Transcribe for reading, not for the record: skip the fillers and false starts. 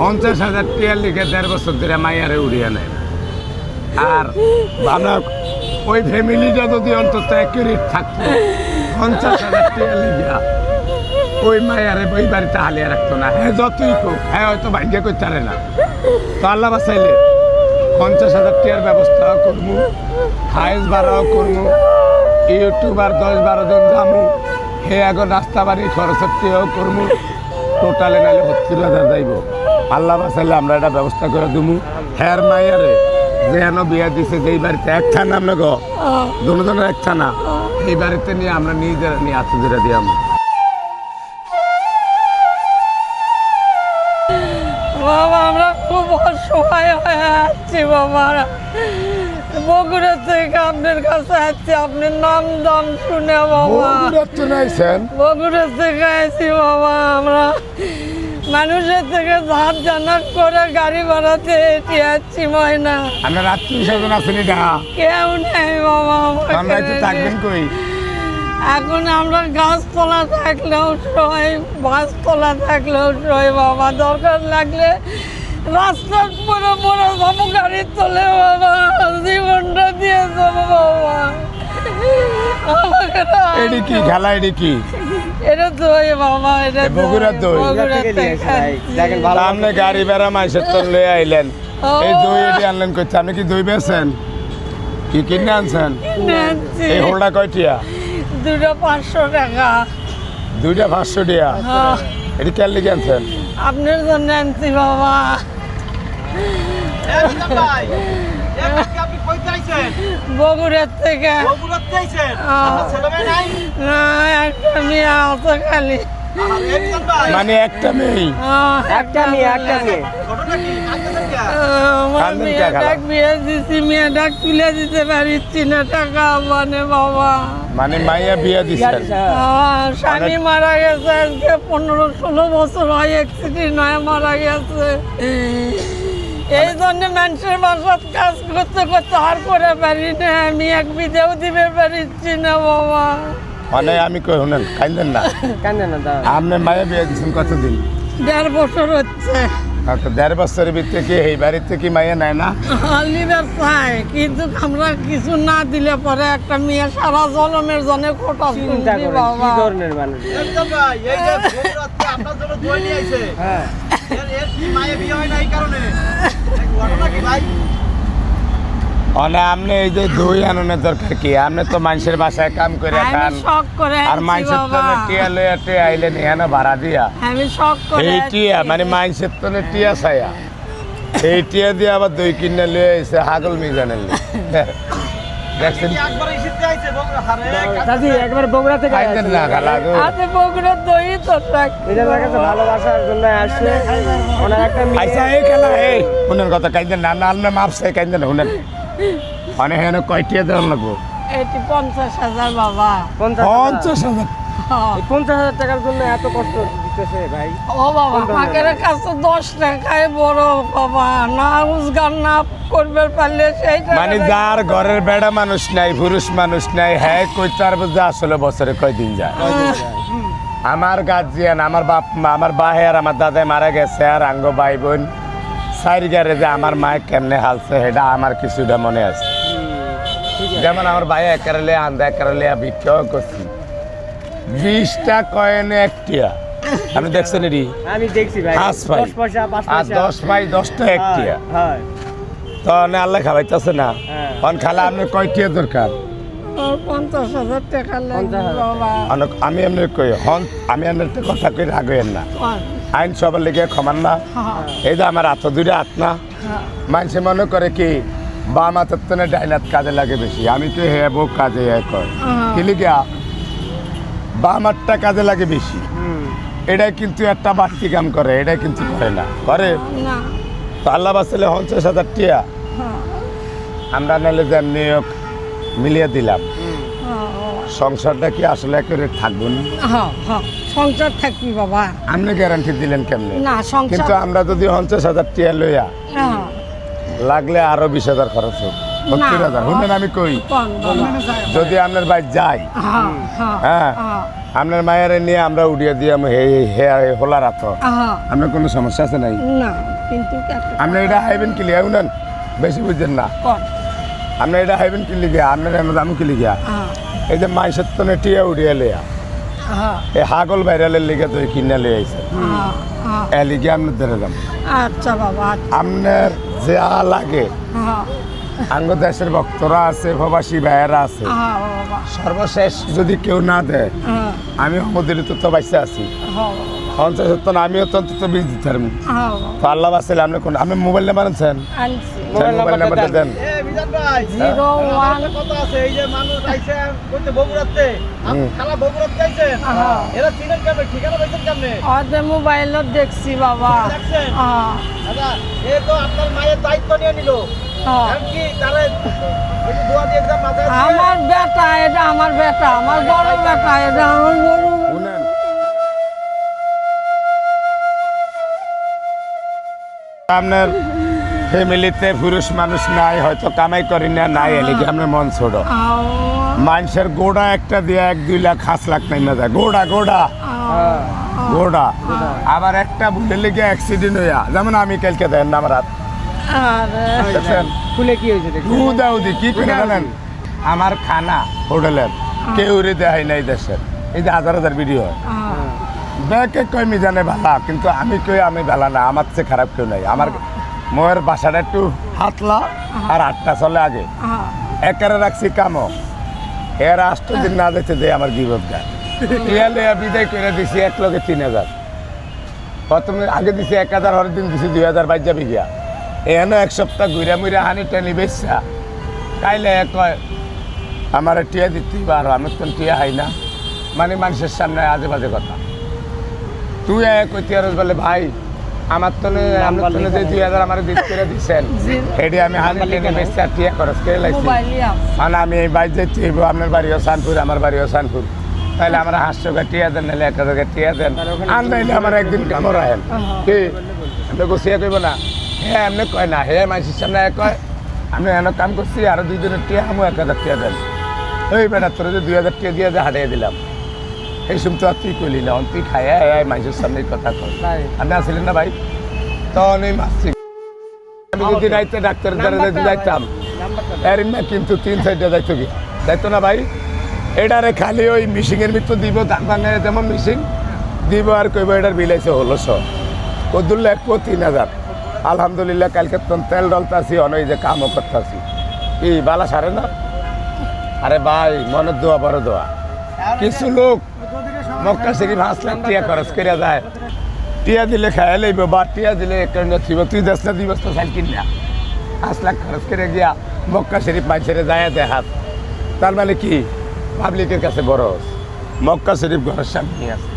50,000 টাকা লিখে 1.5 বছর ধরে মাইয়ারে উড়িয়ে নেয়। আর আমরা ওই ফ্যামিলিটা যদি অন্তত অ্যাকুরেট থাকতো 50,000 টাকা লিখে ওই মায়ারে ওই বাড়িতে হালিয়ে রাখতো না। হ্যাঁ যতই হোক, হ্যাঁ হয়তো ভাগ্য করতে পারে না, তো আল্লাহ বাঁচাইলে 50,000 টাকার ব্যবস্থা করবো, হাইস ভাড়াও করবো, ইউটিউবার 10-12 জন যাবো, হে এখন রাস্তা বাড়ি খরচের টাকাও করবো, টোটালে নাহলে 70,000 যাইব। আল্লাহ বাঁচাইলে আমরা একটা ব্যবস্থা করে দেবো। হ্যার মায়ারে যেন বিয়া দিছে যেই বাড়িতে এক থানা আমরা গো দুজনের এক থানা, এই বাড়িতে নিয়ে আমরা নিজেরা নিয়ে আত্মীয়রা দিয়ে আমরা বাবা আমরা খুব অসহায় হয়ে আসছি বাবা। বগুড়া থেকে আপনার কাছে আসছি, আপনার নাম দাম শুনে বাবা। বগুড়া থেকে আসছি বাবা। আমরা মানুষের থেকে ধার জানার করে গাড়ি ভাড়াতে এটি আসছি ময়না। আমরা রাত্রি স্বজন আসেনি না, কেউ নেই বাবা। আমরা একটু থাকবেন কই? এখন আমরা গাছতলা থাকলেও সই, বাসতলা থাকলেও সই বাবা। দরকার লাগলে রাস্তার পরে পরে যাবো, গাড়ি তোলে বাবা, জীবনটা দিয়ে যাবো বাবা। এডি কি খেলা? এডি কি? এটা দই বাবা, এটা বগুড়ার দই। আপনি গাড়ি বেড়া মাইসের তো লয়ে আইলেন, এই দই এটি আনলেন করছে। আপনি কি দই বেছেন? কি কিনে আনছেন? এই হোলটা কয়টিয়া? 2টা 500 টাকা। 2টা 500 টাকা? এটি কেন লিখে আনছেন? আপনার জন্য আনছি বাবা। বগুড়ার থেকে। না একটা মেয়ে আছে খালি। মানে একটা মেয়ে? একটা মেয়ে। মেয়েটাকে বিয়ে দিছি, মেয়েটাকে তুলে দিতে পারছি না, টাকা মানে বাবা। মানে মাইয়া বিয়ে দিচ্ছেন? স্বামী মারা গেছে আজকে 15-16 বছর হয়, অ্যাক্সিডেন্ট হয়ে মারা গেছে। এই জন্য মানুষের বাসাত কাজ করতে করতে আর করে পারি না, আমি এক বিদেও দিবে পারছি না বাবা। মানে আমি কই শুনেন, কান্দেন না। আপনি মাইয়া বিয়ে দিচ্ছেন কতদিন? 1.5 বছর হচ্ছে। আচ্ছা, 1.5 বছরের ভিতরে কি এই বাড়িতে কি মাইয়া নেয় না? লিবার চাই, কিন্তু আমরা কিছু না দিলে পরে একটা মেয়ে সারা জনমের জন্য খোটা শুনছি বাবা। মানে আপনি এই যে দই আননের দরকার কি? আপনি তো মানুষের বাসায় কাম করে খান, আর মানুষের তো টিয়া লইয়া টিয়া আইলেন এখানে ভাড়া দিয়া। আমি শখ করে এই টিয়া মানে মানুষের তো টিয়া ছায়া, এই টিয়া দিয়ে আবার দই কিনে লয়ে এসে হাগল মিজানের দেখছেন? একবার বগুড়া থেকে খাইতেন না খালা গো? বগুড়ার দই তো ভালোবাসার জন্য আসছে ওনার একটা আচ্ছা এই খেলা এই শুনেন কথা, কাইতেন না না আপনার মাপছে কাইতেন না শুনেন। মানে হ্যাঁ কয়টিয়া দেওয়ার লাগবো? এটি 50,000 বাবা। 50,000? 50,000 টাকার জন্য এত কষ্ট দিতেছে ভাই? ও বাবা, আমাদের কাছে 10 টাকায় বড় বাবা, না রোজগার না করবে পারলে সেইটা। মানে যার ঘরের বেড়া মানুষ নাই, পুরুষ মানুষ নাই, হ্যাঁ কইতে পারবো যে আসলে বছরে কয়দিন যায়। আমার গার্জিয়ান, আমার বাপ মা, আমার বাহে আর আমার দাদাই মারা গেছে, আর আঙ্গ ভাই বোন সাইডগারে যে আমার মায় কেমনে হালছে সেটা আমার কিছুটা মনে আছে। যেমন আমার ভাই একারে আন্দা একারে ভিক্ষাও করছি, 20টা কয়েনে একটিয়া। আপনি দেখছেন এটি? আমি দেখছি ভাই, 5 ভাই 10 পয়সা 5 আর পয়সা 10 ভাই 10টা একটিয়া। হ্যাঁ তো আল্লাহ খাওয়াইতেছে না, কারণ খালা আপনার কয়টিয়া দরকার? 50,000 টাকা লাগবে বাবা। আমি এমনি কই হন, আমি এমনি কথা কই রাগেন না, আইন সবার লেগে ক্ষমান না। এই যে আমার হাত 2টা হাত না, মানুষে মনে করে কি বাম হাতের তো ডাইনাত কাজে লাগে বেশি। আমি তো হে বউ কাজে কয় কি লিগা বাম হাতটা কাজে লাগে বেশি, এটাই কিন্তু একটা বাড়তি কাম করে, এটা কিন্তু করে না, করে তো আল্লাহ বাঁচালে 50,000 টাকা আমরা নাহলে যেমনি হোক মিলিয়ে দিলাম। সংসারটা কি আসলে একেবারে থাকবো না? সংসার থাকবি বাবা। আপনি গ্যারান্টি দিলেন কেমনে? না সংসার, কিন্তু আমরা যদি 50,000 টাকা লইয়া লাগলে আরো 20,000 খরচ হোক, 70,000 শুনেন আমি কই কোন বাবা যদি আপনার ভাই যাই হ্যাঁ হ্যাঁ হ্যাঁ হ্যাঁ আপনার মায়ের নিয়ে আমরা উড়িয়ে দিয়ে হোলা রাত হ্যাঁ আপনার কোনো সমস্যা আছে নাই না কিন্তু একটা আপনি এটা হাইবেন কি লিয়া শুনেন বেশি বুঝছেন না কোন আপনি এটা হাইবেন কি লিগিয়া আপনার আমি কি লিগিয়া হ্যাঁ এই যে মাইসের তনে টিয়া উড়িয়ে লিয়া হ্যাঁ এই হাগল ভাইরালের লিগে তো কিনে লিয়ে আইছে হ্যাঁ হ্যাঁ এ লিগে আপনার ধরে দাম আচ্ছা বাবা আচ্ছা। আপনার যা লাগে হ্যাঁ আঙ্গ দেশের ভক্তরা আছে প্রবাসী ভাইয়েরা আছে হ্যাঁ বাবা সর্বশেষ যদি কেউ না দেয় হ্যাঁ আমি আমাদের তো বাইসে আছি হ্যাঁ 50 আমিও তো অন্তত 20 দিতে পারবো হ্যাঁ তো আল্লাহ বাসলে আপনি কোন আপনি মোবাইল নাম্বার আনছেন আনছি মোবাইল নাম্বারটা দেন মিজান ভাই 01 কথা আছে এই যে মানুষ আইছে কইতে বগুড়াতে হুম। খালা বগুড়াতে আইছে হ্যাঁ। এরা চিনেন কেমনে ঠিকানা পাইছেন কেমনে ওদের মোবাইলত দেখছি বাবা দেখছেন? হ্যাঁ দাদা এ তো আপনার মায়ের দায়িত্ব নিয়ে নিল হ্যাঁ এখন কি তারে ওই যে দোয়া দিয়ে একদম মাথায় দিয়ে- আমার বেটা এটা আমার বেটা আমার বড় বেটা এটা আমার বড় বেটা। শুনেন আপনার ফ্যামিলিতে পুরুষ মানুষ নাই হয়তো কামাই করি না নাই এলিগে আপনার মন ছোট আও, মানুষের গোড়া একটা দিয়ে 1-2 লাখ 5 লাখ নাই না যায় গোড়া গোড়া আও, গোড়া আবার একটা ভুলে লেগে অ্যাক্সিডেন্ট হইয়া যেমন আমি কালকে দেন আমার হাত আরে দেখছেন খুলে কি হয়েছে দেখি উদাউদি কি করে জানেন আমার খানা হোটেলের কেউ রে দেয় নাই দেশের এই যে হাজার হাজার ভিডিও হয় আও, ব্যাকে কই মি জানে ভালা কিন্তু আমি কই আমি ভালা না আমার চেয়ে খারাপ কেউ নাই আমার মোয়ের বাসাটা একটু হাতলা আর 8টা চলে আগে আও, একারে রাখছি কামো এর 8 দিন না যেতে দেয় আমার গিবত গায় ইয়ালে বিদায় করে দিছি 1,03,000 প্রথমে আগে দিছি 1,000 হর দিন দিছি 2,000 বাইর যাবি গিয়া এনে এক সপ্তাহ ঘুরা মুড়া হানি টেনি বেচা কাইলে কয় আমার টিয়া দিতেই পারো আমি তো টিয়া হাই না মানে মানুষের সামনে আজে বাজে কথা তুই কইতে আর বলে ভাই আমার তো আমার তো যে 2,000 আমার দিতে করে দিছেন এডি আমি হানি টেনি বেচা টিয়া খরচ করে লাইছি মোবাইলই আছে। মানে আমি এই বাইর যেতে হইব আপনার বাড়িও সানপুর আমার বাড়িও সানপুর তাহলে আমরা 500 টাকা টিয়া দেন নাহলে 1,000 টাকা টিয়া দেন আর নাইলে আমার একদিন কামড় রাখেন কি আপনি গুছিয়ে কইব না হ্যাঁ এমনি কয় না হে মানুষের সামনে কয় আমি এনে কাম করছি আরো 2 দিনের টিয়া আমি 1,000 টিয়া দেন ওই বেটা তোর যে 2,000 টিয়া দিয়ে হারিয়ে দিলাম এই শুন তো আর তুই কইলি না তুই খায় মানুষের সামনে কথা কর আপনি আসলেন না ভাই তখন এই মাসি আমি যদি রাইতে ডাক্তারের দ্বারা যদি যাইতাম এর না কিন্তু 3 সাইডে যাইতো কি যাইতো না ভাই এটারে খালি ওই মিশিংয়ের ভিতর দিব দাম ভাঙে যেমন মিশিং দিব আর কইব এটার বিলাইছে 1600 কদুল লাগবো 3,000 আলহামদুলিল্লাহ কালকে তো তেল ডলতাছি অনেক যে কামও করতেছি কি বালা সারে না আরে ভাই মনের দোয়া বড় দোয়া কিছু লোক মক্কা শরীফ 5 লাখ টিয়া খরচ করে যায় টিয়া দিলে খাইয়া লইব বা টিয়া দিলে একটা থিব তুই 10 না 2 বস্তা চাল কিন না 5 লাখ খরচ করে গিয়া মক্কা শরীফ মানুষের যায় দেখাত তার মানে কি পাবলিকের কাছে বড় মক্কা শরীফ ঘরের সামনে আছে